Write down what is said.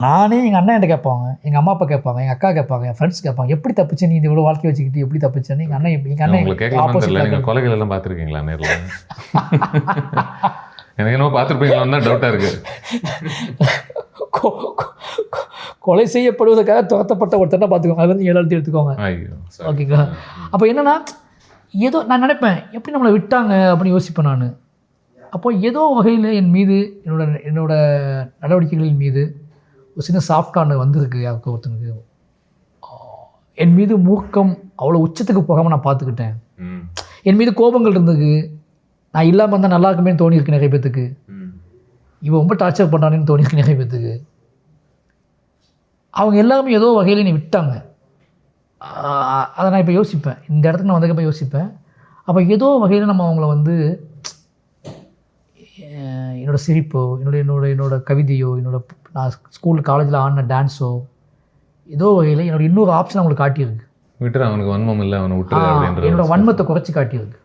நானே எங்கள் அண்ணன் என்கிட்ட கேட்பாங்க, எங்கள் அம்மா அப்பா கேட்பாங்க, எங்கள் அக்கா கேட்பாங்க, என் ஃப்ரெண்ட்ஸ் கேட்பாங்க, எப்படி தப்பிச்சு நீ இவ்வளோ வாழ்க்கையை வச்சுக்கிட்டு எப்படி தப்பிச்சேன்னு எங்கள் அண்ணன் உங்களுக்கு கேட்கலாமான்னு தெரியல. நீங்கள் கொலைகள் எல்லாம் பார்த்துருக்கீங்களா நேரில்? எனக்கு என்னமோ பார்த்துருப்பீங்களான்னு தான் டவுட்டாக இருக்குது. கொலை செய்யப்படுவதற்காக துரத்தப்பட்ட ஒருத்தர் தான் பார்த்துக்கோங்க, அது வந்து 7 எழுத்து எடுத்துக்கோங்க. ஓகேங்களா? அப்போ என்னென்னா ஏதோ நான் நினைப்பேன் எப்படி நம்மளை விட்டாங்க அப்படின்னு யோசிப்பேன் நான். அப்போ ஏதோ வகையில் என் மீது என்னோட நடவடிக்கைகளின் மீது ஒரு சின்ன சாஃப்டான வந்திருக்கு. யாருக்கு ஒருத்தனுக்கு என் மீது மூர்க்கம் அவ்வளோ உச்சத்துக்கு போகாமல் நான் பார்த்துக்கிட்டேன். என் மீது கோபங்கள் இருந்தது. நான் இல்லாமல் இருந்தால் நல்லா இருக்குமேன்னு தோணியிருக்கு நிறைய பேத்துக்கு. இவன் ரொம்ப டார்ச்சர் பண்ணுறானேன்னு தோணியிருக்கு நிறைய பேத்துக்கு. அவங்க எல்லாருமே ஏதோ வகையில் என்னை விட்டாங்க. அதை நான் இப்போ யோசிப்பேன், இந்த இடத்துக்கு நான் வந்ததுக்கப்போ யோசிப்பேன். அப்போ ஏதோ வகையில் நம்ம அவங்கள வந்து என்னோடய சிரிப்போ என்னோட கவிதையோ நான் ஸ்கூல் காலேஜில் ஆடின டான்ஸோ ஏதோ வகையில் என்னோட இன்னொரு ஆப்ஷன் அவங்களுக்கு காட்டியிருக்கு. விட்டுற அவனுக்கு வன்மம் இல்லை, அவனை விட்டுற என்னோட வன்மத்தை குறைச்சி காட்டியிருக்கு.